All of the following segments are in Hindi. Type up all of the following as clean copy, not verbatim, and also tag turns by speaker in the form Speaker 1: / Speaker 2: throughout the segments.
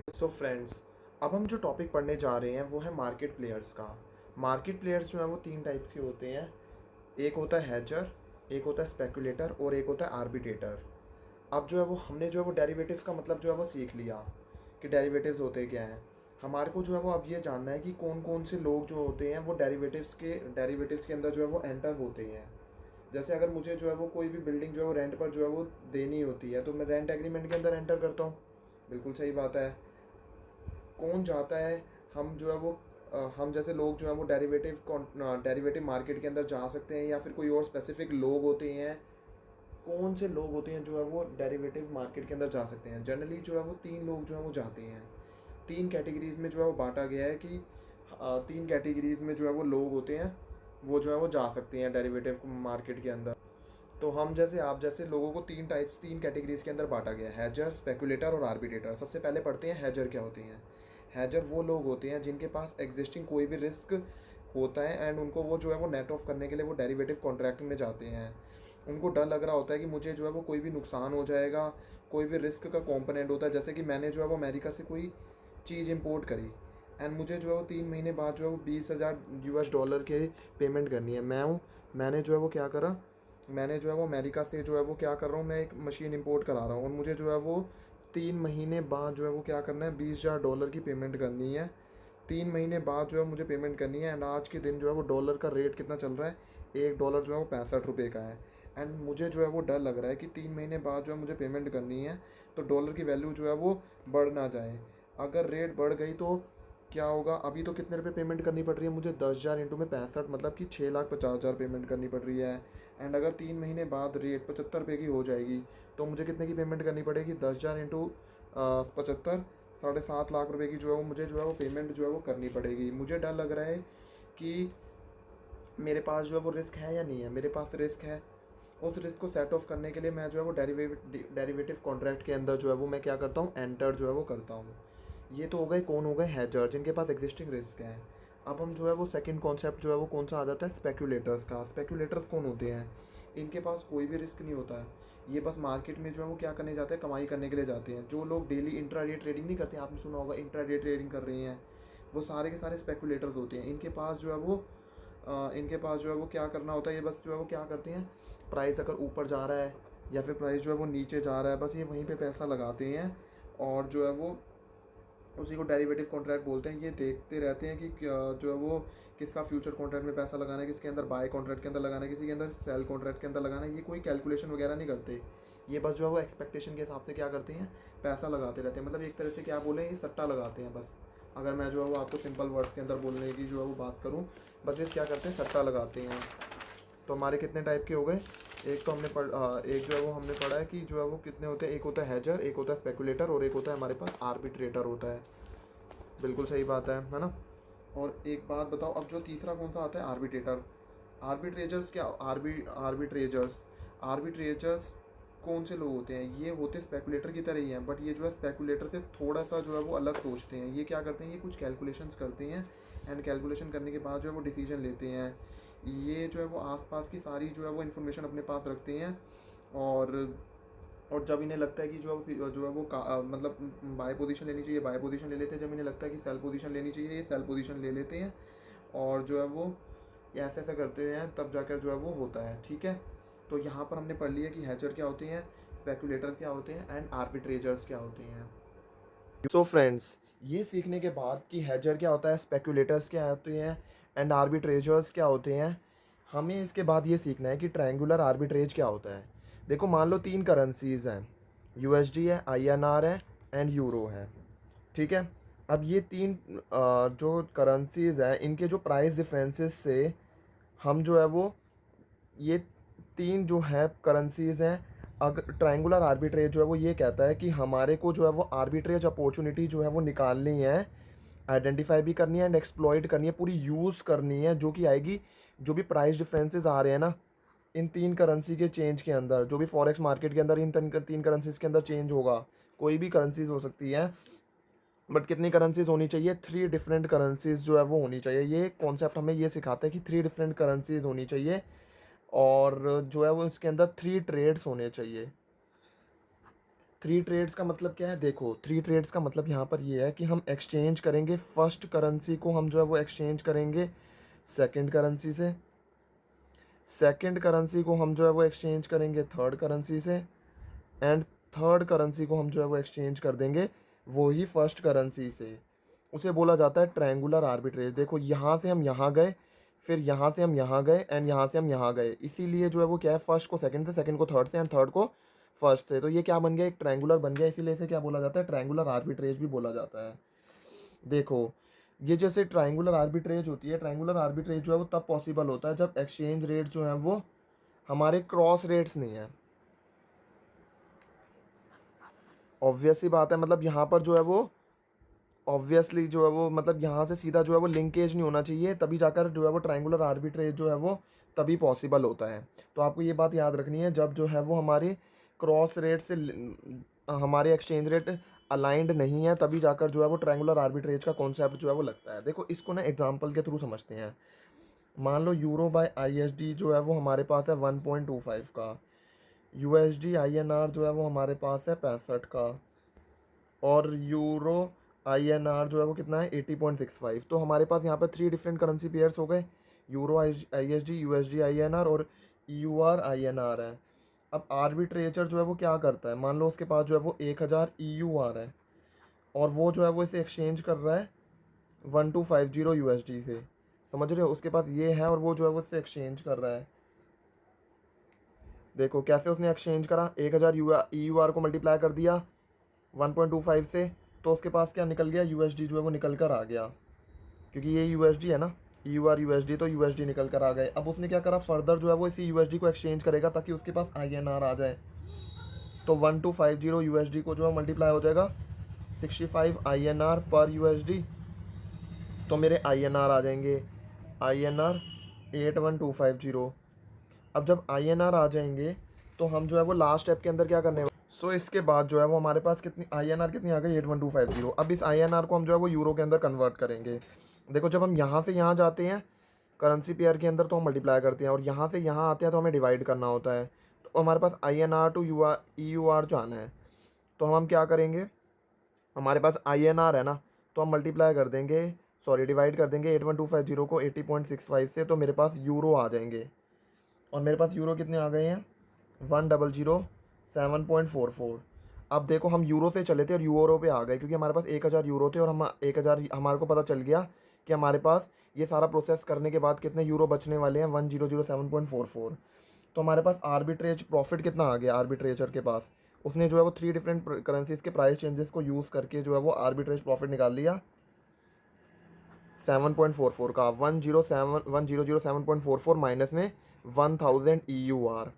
Speaker 1: सो फ्रेंड्स, अब हम जो टॉपिक पढ़ने जा रहे हैं वो है मार्केट प्लेयर्स का। मार्केट प्लेयर्स जो हैं वो तीन टाइप के होते हैं। एक होता है हैचर, एक होता है स्पेकुलेटर और एक होता है आर्बिट्रेटर। अब जो है वो हमने जो है वो डेरिवेटिव्स का मतलब जो है वो सीख लिया कि डेरिवेटिव्स होते क्या हैं। हमारे को जो है वो अब ये जानना है कि कौन कौन से लोग जो होते हैं वो डेरिवेटिव्स के अंदर जो है वो एंटर होते हैं। जैसे अगर मुझे जो है वो कोई भी बिल्डिंग जो है वो रेंट पर जो है वो देनी होती है तो मैं रेंट एग्रीमेंट के अंदर एंटर करता हूँ। बिल्कुल सही बात है। कौन चाहता है हम जो है वो हम जैसे लोग जो है वो डेरिवेटिव मार्केट के अंदर जा सकते हैं या फिर कोई और स्पेसिफिक लोग होते हैं। कौन से लोग होते हैं जो है वो डेरिवेटिव मार्केट के अंदर जा सकते हैं? जनरली जो है वो तीन लोग जो है वो जाते हैं। तीन कैटेगरीज में जो है वो बांटा गया है कि तीन कैटेगरीज में जो है वो लोग होते हैं, वो जो है वो जा सकते हैं डेरिवेटिव मार्केट के अंदर। तो हम जैसे आप जैसे लोगों को तीन कैटेगरीज के अंदर बांटा गया है: हैजर, स्पेकुलेटर और आर्बिट्रेटर। सबसे पहले पढ़ते हैं हैजर क्या होते हैं। हैजर वो लोग होते हैं जिनके पास एग्जिस्टिंग कोई भी रिस्क होता है एंड उनको वो जो है वो नेट ऑफ करने के लिए वो डेरिवेटिव कॉन्ट्रैक्टिंग में जाते हैं। उनको डर लग रहा होता है कि मुझे जो है वो कोई भी नुकसान हो जाएगा, कोई भी रिस्क का कॉम्पोनेंट होता है। जैसे कि मैंने जो है वो अमेरिका से कोई चीज़ इंपोर्ट करी एंड मुझे जो है वो 3 महीने बाद जो है वो $20,000 के पेमेंट करनी है। मैंने जो है वो क्या करा, मैंने जो है वो अमेरिका से जो है वो क्या कर रहा हूँ, मैं एक मशीन इंपोर्ट करा रहा हूँ और मुझे जो है वो 3 महीने बाद जो है वो क्या करना है, $20,000 की पेमेंट करनी है। 3 महीने बाद जो है मुझे पेमेंट करनी है एंड आज के दिन जो है वो डॉलर का रेट कितना चल रहा है, $1 जो है वो 65 रुपये का है। एंड मुझे जो है वो डर लग रहा है कि 3 महीने बाद जो है मुझे पेमेंट करनी है तो डॉलर की वैल्यू जो है वो बढ़ ना जाए। अगर रेट बढ़ गई तो क्या होगा? अभी तो कितने रुपए पेमेंट करनी पड़ रही है मुझे? 10,000 इंटू में 65, मतलब कि 6,50,000 पेमेंट करनी पड़ रही है। एंड अगर 3 महीने बाद रेट 75 रुपये की हो जाएगी तो मुझे कितने की पेमेंट करनी पड़ेगी? 10,000 इंटू 75, 7.5 लाख रुपए की जो है वो मुझे जो है वो पेमेंट जो है वो करनी पड़ेगी। मुझे डर लग रहा है कि मेरे पास जो है वो रिस्क है या नहीं है। मेरे पास रिस्क है। उस रिस्क को सेट ऑफ करने के लिए मैं जो है वो डेरिवेटिव कॉन्ट्रैक्ट के अंदर जो है वो मैं क्या करता हूँ, एंटर जो है वो करता हूँ। ये तो हो गए, कौन हो गए? हैजर, जिनके पास एग्जिस्टिंग रिस्क है। अब हम जो है वो सेकंड कॉन्सेप्ट जो है वो कौन सा आ जाता है? स्पेक्यूलेटर्स का। स्पेक्यूलेटर्स कौन होते हैं? इनके पास कोई भी रिस्क नहीं होता है। ये बस मार्केट में जो है वो क्या करने जाते हैं, कमाई करने के लिए जाते हैं। जो लोग डेली इंट्राडे ट्रेडिंग नहीं करते, आपने सुना होगा इंट्राडे ट्रेडिंग कर रही हैं, वो सारे के सारे स्पेक्यूलेटर्स होते हैं। इनके पास जो है वो क्या करना होता है, ये बस जो है वो क्या करते हैं, प्राइस अगर ऊपर जा रहा है या फिर प्राइस जो है वो नीचे जा रहा है, बस ये वहीं पे पैसा लगाते हैं और जो है वो उसी को डेरिवेटिव कॉन्ट्रैक्ट बोलते हैं। ये देखते रहते हैं कि जो है वो किसका फ्यूचर कॉन्ट्रैक्ट में पैसा लगाना है, किसके अंदर बाय कॉन्ट्रैक्ट के अंदर लगाना है, किसी के अंदर सेल कॉन्ट्रैक्ट के अंदर लगाना है। ये कोई कैलकुलेशन वगैरह नहीं करते। ये बस जो है वो एक्सपेक्टेशन के हिसाब से क्या करते हैं, पैसा लगाते रहते हैं। मतलब एक तरह से क्या बोलें, ये सट्टा लगाते हैं बस। अगर मैं जो है वो आपको सिंपल वर्ड्स के अंदर बोलने की जो है वो बात करूँ, बस ये क्या करते हैं, सट्टा लगाते हैं। तो हमारे कितने टाइप के हो गए? एक तो एक जो है वो हमने पढ़ा है कि जो है वो कितने होते हैं। एक होता है हैजर, एक होता है स्पेकुलेटर और एक होता है हमारे पास आर्बिट्रेटर होता है। बिल्कुल सही बात है ना? और एक बात बताओ, अब जो तीसरा कौन सा आता है? आर्बिट्रेटर। आर्बिट्रेजर्स क्या आर्बिट्रेजर्स आर्बिट्रेजर्स कौन से लोग होते हैं? ये होते स्पेकुलेटर की तरह ही हैं, बट ये जो है स्पेकुलेटर से थोड़ा सा जो है वो अलग सोचते हैं। ये क्या करते हैं, ये कुछ कैलकुलेशंस करते हैं एंड कैलकुलेशन करने के बाद जो है वो डिसीजन लेते हैं। ये जो है वो आसपास की सारी जो है वो इन्फॉर्मेशन अपने पास रखते हैं और जब इन्हें लगता है कि जो है वो मतलब बाय पोजीशन लेनी चाहिए, बाय पोजीशन ले लेते हैं। जब इन्हें लगता है कि सेल पोजीशन लेनी चाहिए, ये सेल पोजीशन ले लेते हैं और जो है वो ये ऐसे ऐसा करते हैं, तब जाकर जो है वो होता है। ठीक है, तो यहाँ पर हमने पढ़ लिया कि हैचर क्या होते हैं, स्पेकुलेटर क्या होते हैं एंड आर्बिट्रेजर्स क्या होते हैं। सो फ्रेंड्स, ये सीखने के बाद कि हैचर क्या होता है, स्पेकुलेटर्स क्या होते हैं एंड आर्बिट्रेजर्स क्या होते हैं, हमें इसके बाद ये सीखना है कि ट्रायंगुलर आर्बिट्रेज क्या होता है। देखो, मान लो तीन करेंसीज हैं, यूएसडी है, आईएनआर है एंड यूरो है। ठीक है, अब ये तीन जो करेंसीज हैं, इनके जो प्राइस डिफरेंसेस से हम जो है वो ये तीन जो है करेंसीज हैं, अगर ट्रायंगुलर आर्बिट्रेज जो है वो ये कहता है कि हमारे को जो है वो आर्बिट्रेज अपॉर्चुनिटी जो है वो निकालनी है, आइडेंटिफाई भी करनी है एंड एक्सप्लॉइट करनी है, पूरी यूज़ करनी है, जो कि आएगी जो भी प्राइस डिफरेंसेस आ रहे हैं ना इन तीन करेंसी के चेंज के अंदर, जो भी फॉरेक्स मार्केट के अंदर इन तीन करेंसीज के अंदर चेंज होगा। कोई भी करेंसीज हो सकती है, बट कितनी करेंसीज होनी चाहिए? 3 डिफरेंट करेंसीज जो है वो होनी चाहिए। ये कॉन्सेप्ट हमें ये सिखाता है कि 3 डिफरेंट करेंसीज होनी चाहिए और जो है वो इसके अंदर 3 ट्रेड्स होने चाहिए। थ्री ट्रेड्स का मतलब क्या है? देखो, थ्री ट्रेड्स का मतलब यहाँ पर ये है कि हम एक्सचेंज करेंगे फर्स्ट करेंसी को, हम जो है वो एक्सचेंज करेंगे सेकंड करेंसी से, सेकंड करेंसी को हम जो है वो एक्सचेंज करेंगे थर्ड करेंसी से, एंड थर्ड करेंसी को हम जो है वो एक्सचेंज कर देंगे वही फर्स्ट करेंसी से। उसे बोला जाता है ट्रायंगुलर आर्बिट्रेज। देखो, यहाँ से हम यहाँ गए, फिर यहाँ से हम यहाँ गए, एंड यहाँ से हम यहाँ गए, इसीलिए जो है वो क्या है, फर्स्ट को सेकंड से, सेकंड को थर्ड से, एंड थर्ड को फर्स्ट से। तो ये क्या बन गया? एक ट्रायंगुलर बन गया, इसीलिए इसे क्या बोला जाता है? ट्रायंगुलर आर्बिट्रेज भी बोला जाता है। देखो, ये जैसे ट्रायंगुलर आर्बिट्रेज होती है, ट्रायंगुलर आर्बिट्रेज जो है वो तब पॉसिबल होता है जब एक्सचेंज रेट जो है वो हमारे क्रॉस रेट्स नहीं है। ऑब्वियस सी बात है, मतलब यहाँ पर जो है वो ऑब्वियसली जो है वो मतलब यहाँ से सीधा जो है वो लिंकेज नहीं होना चाहिए, तभी जाकर जो है वो ट्रायंगुलर आर्बिट्रेज जो है वो तभी पॉसिबल होता है। तो आपको ये बात याद रखनी है, जब जो है वो हमारे क्रॉस रेट से हमारे एक्सचेंज रेट अलाइंड नहीं है, तभी जाकर जो है वो ट्रायंगुलर आर्बिट्रेज का कॉन्सेप्ट जो है वो लगता है। देखो, इसको ना एग्जांपल के थ्रू समझते हैं। मान लो यूरो बाय आईएसडी जो है वो हमारे पास है 1.25 का, यूएसडी आईएनआर जो है वो हमारे पास है 65 का, और यूरो आईएनआर जो है वो कितना है 80.65। तो हमारे पास यहाँ पर थ्री डिफरेंट करेंसी पेयर्स हो गए, यूरो आईएसडी, यूएसडी आईएनआर और ईयूआर आईएनआर है। अब आर्बिट्रेचर जो है वो क्या करता है? मान लो उसके पास जो है वो 1000 ईयूआर है, और वो जो है वो इसे एक्सचेंज कर रहा है 1250 यूएसडी से। समझ रहे हो? उसके पास ये है और वो जो है वो इससे एक्सचेंज कर रहा है। देखो कैसे उसने एक्सचेंज करा, 1000 ईयूआर को मल्टीप्लाई कर दिया 1.25 से, तो उसके पास क्या निकल गया? यूएसडी जो है वो निकल कर आ गया, क्योंकि ये यूएसडी है ना, ईयूआर यूएसडी, तो यूएसडी निकल कर आ गए। अब उसने क्या करा, फर्दर जो है वो इसी यूएसडी को एक्सचेंज करेगा ताकि उसके पास आईएनआर आ जाए। तो 1250 यूएसडी को जो है मल्टीप्लाई हो जाएगा 65 आईएनआर पर यूएसडी, तो मेरे आईएनआर आ जाएंगे आईएनआर 81250। अब जब आईएनआर आ जाएंगे तो हम जो है वो लास्ट स्टेप के अंदर क्या करने वाले? सो इसके बाद जो है वो हमारे पास कितनी आईएनआर कितनी आ गई? 81250। अब इस आईएनआर को हम जो है वो यूरो के अंदर कन्वर्ट करेंगे। देखो, जब हम यहाँ से यहाँ जाते हैं करेंसी पेयर के अंदर तो हम मल्टीप्लाई करते हैं, और यहाँ से यहाँ आते हैं तो हमें डिवाइड करना होता है। तो हमारे पास आईएनआर टू ईयूआर जो आना है, तो हम क्या करेंगे? हमारे पास आईएनआर है ना, तो हम मल्टीप्लाई कर देंगे, सॉरी डिवाइड कर देंगे 81250 को 80.65 से, तो मेरे पास यूरो आ जाएंगे। और मेरे पास यूरो कितने आ गए हैं? 1007.44। अब देखो, हम यूरो से चले थे और यूरो पे आ गए, क्योंकि हमारे पास 1000 यूरो थे, और हम 1000 हमारे को पता चल गया कि हमारे पास ये सारा प्रोसेस करने के बाद कितने यूरो बचने वाले हैं? 1007.44। तो हमारे पास आर्बिट्रेज प्रॉफिट कितना आ गया आर्बिट्रेचर के पास? उसने जो है वो थ्री डिफरेंट करेंसीज के प्राइस चेंजेस को यूज़ करके जो है वो आर्बिट्रेज प्रॉफिट निकाल लिया 7.44 का। 1007.44 माइनस में 1000 ईयूआर।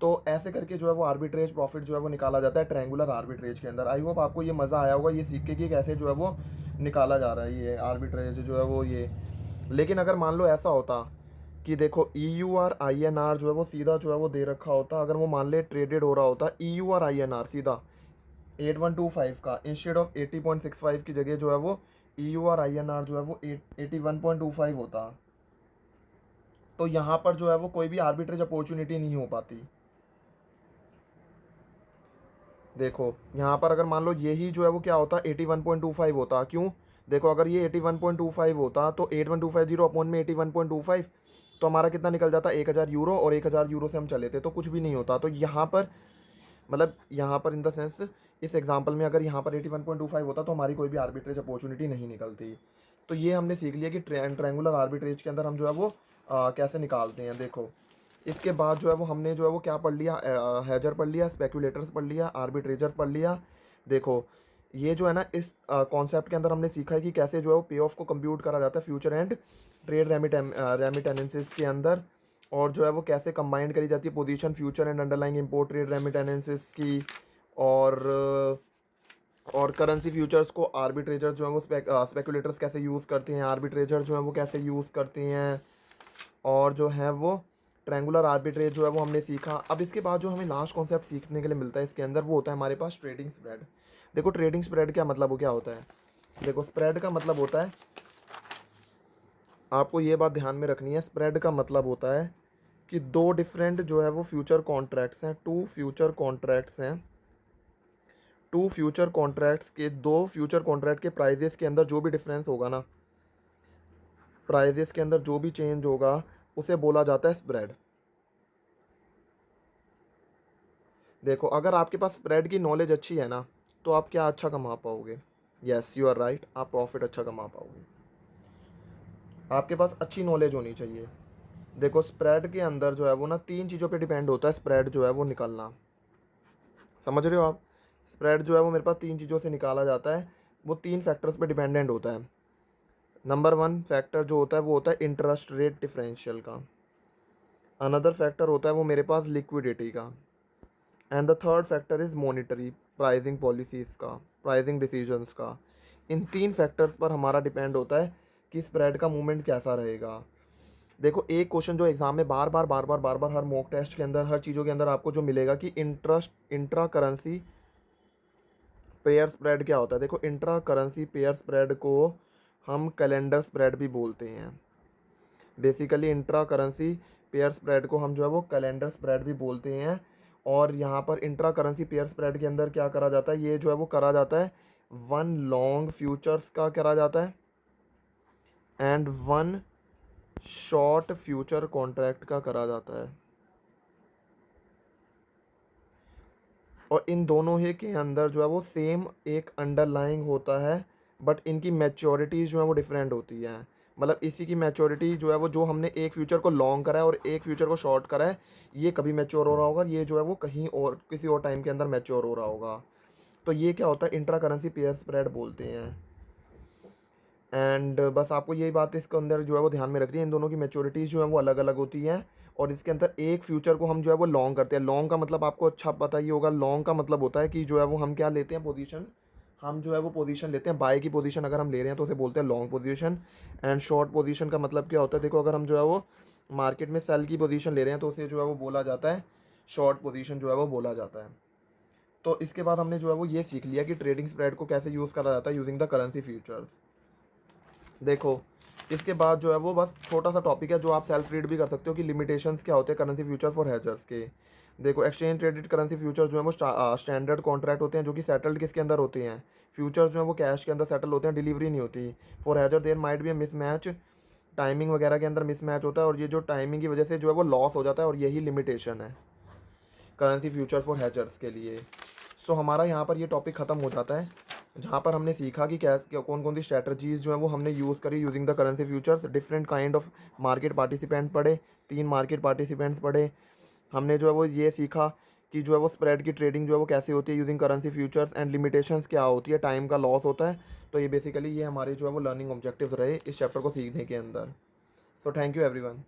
Speaker 1: तो ऐसे करके जो है वो आर्बिट्रेज प्रॉफिट जो है वो निकाला जाता है ट्रायंगुलर आर्बिट्रेज के अंदर। आई होप आपको ये मज़ा आया होगा ये सीख के कि कैसे जो है वो निकाला जा रहा है ये आर्बिट्रेज जो है वो ये। लेकिन अगर मान लो ऐसा होता कि देखो ईयूआर आईएनआर जो है वो सीधा जो है वो दे रखा होता, अगर वो मान ले ट्रेडेड हो रहा होता ईयूआर आईएनआर सीधा 8125 का, इंस्टेड ऑफ 80.65 की जगह जो है वो ईयूआर आईएनआर जो है वो 81.25 होता, तो यहाँ पर जो है वो कोई भी आर्बिट्रेज अपॉर्चुनिटी नहीं हो पाती। देखो, यहाँ पर अगर मान लो यही जो है वो क्या होता 81.25 होता, क्यों? देखो, अगर ये 81.25 होता तो 8150 अपॉन में 81.25, तो हमारा कितना निकल जाता 1000 यूरो, और 1000 यूरो से हम चले थे तो कुछ भी नहीं होता। तो यहाँ पर मतलब यहाँ पर इन द सेंस इस एग्जांपल में अगर यहाँ पर 81.25 होता तो हमारी कोई भी आर्बिट्रेज अपॉर्चुनिटी नहीं निकलती। तो ये हमने सीख लिया कि ट्रायंगुलर आर्बिट्रेज के अंदर हम जो है वो कैसे निकालते हैं। देखो, इसके बाद जो है वो हमने जो है वो क्या पढ़ लिया? हेजर पढ़ लिया, स्पेकुलेटर्स पढ़ लिया, आर्बिट्रेजर पढ़ लिया। देखो, ये जो है ना इस कॉन्सेप्ट के अंदर हमने सीखा है कि कैसे जो है वो पे ऑफ को कंप्यूट करा जाता है फ्यूचर एंड ट्रेड रेमिटेंसेस के अंदर, और जो है वो कैसे कंबाइंड करी जाती है position future and underlying import trade remittances की, और करेंसी फ्यूचर्स को आर्बिट्रेजर जो है वो स्पेकुलेटर्स कैसे यूज़ करते हैं, आर्बिट्रेजर जो है वो कैसे यूज़ करते हैं, और जो है वो ट्रायंगुलर आर्बिट्रेज जो है वो हमने सीखा। अब इसके बाद जो हमें लास्ट कॉन्सेप्ट सीखने के लिए मिलता है इसके अंदर, वो होता है हमारे पास ट्रेडिंग स्प्रेड। देखो, ट्रेडिंग स्प्रेड क्या मतलब क्या होता है? देखो, स्प्रेड का मतलब होता है, आपको ये बात ध्यान में रखनी है, स्प्रेड का मतलब होता है कि दो डिफरेंट जो है वो फ्यूचर कॉन्ट्रैक्ट्स हैं, टू फ्यूचर कॉन्ट्रैक्ट्स हैं, टू फ्यूचर कॉन्ट्रैक्ट्स के, दो फ्यूचर कॉन्ट्रैक्ट के प्राइजेस के अंदर जो भी डिफरेंस होगा ना, प्राइजेस के अंदर जो भी चेंज होगा उसे बोला जाता है स्प्रेड। देखो अगर आपके पास स्प्रेड की नॉलेज अच्छी है ना, तो आप क्या अच्छा कमा पाओगे। यस यू आर राइट, आप प्रॉफिट अच्छा कमा पाओगे। आपके पास अच्छी नॉलेज होनी चाहिए। देखो स्प्रेड के अंदर जो है वो ना तीन चीज़ों पे डिपेंड होता है स्प्रेड जो है वो निकलना, समझ रहे हो आप। स्प्रेड जो है वो मेरे पास तीन चीज़ों से निकाला जाता है, वो तीन फैक्टर्स पे डिपेंडेंट होता है। नंबर वन फैक्टर जो होता है वो होता है इंटरेस्ट रेट डिफरेंशियल का। अनदर फैक्टर होता है वो मेरे पास लिक्विडिटी का। And the third factor is monetary pricing policies का, प्राइसिंग डिसीजंस का। इन तीन फैक्टर्स पर हमारा डिपेंड होता है कि स्प्रेड का मूवमेंट कैसा रहेगा। देखो एक क्वेश्चन जो एग्जाम में बार बार हर मॉक टेस्ट के अंदर, हर चीज़ों के अंदर आपको जो मिलेगा कि इंट्रा करेंसी पेयर स्प्रेड क्या होता है। देखो इंट्रा करेंसी पेयर स्प्रेड को हम कैलेंडर स्प्रेड भी बोलते हैं। Basically intra currency pair spread को हम जो है वो कैलेंडर स्प्रेड भी बोलते हैं। और यहाँ पर इंट्रा करेंसी पेयर स्प्रेड के अंदर क्या करा जाता है, ये जो है वो करा जाता है वन लॉन्ग फ्यूचर्स का करा जाता है and one short future contract का करा जाता है। और इन दोनों ही के अंदर जो है वो सेम एक अंडरलाइंग होता है, बट इनकी मैच्योरिटीज़ जो है वो डिफरेंट होती है। मतलब इसी की मैच्योरिटी जो है वो, जो हमने एक फ्यूचर को लॉन्ग करा है और एक फ्यूचर को शॉर्ट करा है, ये कभी मैच्योर हो रहा होगा, ये जो है वो कहीं और किसी और टाइम के अंदर मैच्योर हो रहा होगा। तो ये क्या होता है, इंट्रा करेंसी पेयर स्प्रेड बोलते हैं। एंड बस आपको यही बात इसके अंदर जो है वो ध्यान में रखनी है, इन दोनों की मैच्योरिटीज़ जो है वो अलग अलग होती हैं। और इसके अंदर एक फ्यूचर को हम जो है वो लॉन्ग करते हैं। लॉन्ग का मतलब आपको अच्छा पता ही होगा, लॉन्ग का मतलब होता है कि जो है वो हम क्या लेते हैं पोजीशन, हम जो है वो पोजीशन लेते हैं, बाय की पोजीशन अगर हम ले रहे हैं तो उसे बोलते हैं long position. And short position का मतलब क्या होता है, देखो अगर हम जो है वो मार्केट में सेल की पोजीशन ले रहे हैं तो उसे जो है वो बोला जाता है शॉर्ट पोजीशन जो है वो बोला जाता है। तो इसके बाद हमने जो है वो ये सीख लिया कि ट्रेडिंग स्प्रेड को कैसे यूज़ करा जाता है यूजिंग द करेंसी फ्यूचर्स। देखो इसके बाद जो है वो बस छोटा सा टॉपिक है जो आप सेल्फ रीड भी कर सकते हो कि लिमिटेशंस क्या होते हैं करेंसी फ्यूचर फॉर हेजर्स के। देखो एक्सचेंज ट्रेडेड करेंसी फ्यूचर जो है वो स्टैंडर्ड कॉन्ट्रैक्ट होते हैं जो कि सेटल्ड किसके अंदर होते हैं, फ्यूचर्स जो है वो कैश के अंदर सेटल होते हैं, डिलीवरी नहीं होती। फॉर हेजर there might be a mismatch, timing वगैरह के अंदर मिसमैच होता है और ये जो टाइमिंग की वजह से जो है वो लॉस हो जाता है, और यही लिमिटेशन है करेंसी फ्यूचर फॉर हेजर्स के लिए। सो हमारा यहाँ पर ये टॉपिक ख़त्म हो जाता है, जहाँ पर हमने सीखा कि कौन कौन सी स्ट्रैटजीज़ जो है वो हमने यूज़ करी using the currency futures. Different kind of market participant पढ़े, 3 मार्केट पार्टिसिपेंट्स पढ़े। हमने जो है वो ये सीखा कि जो है वो स्प्रेड की ट्रेडिंग जो है वो कैसे होती है using currency futures, and limitations क्या होती है, टाइम का लॉस होता है। तो ये बेसिकली ये हमारे जो है वो लर्निंग ऑब्जेक्टिव्स रहे इस चैप्टर को सीखने के अंदर। So thank you everyone.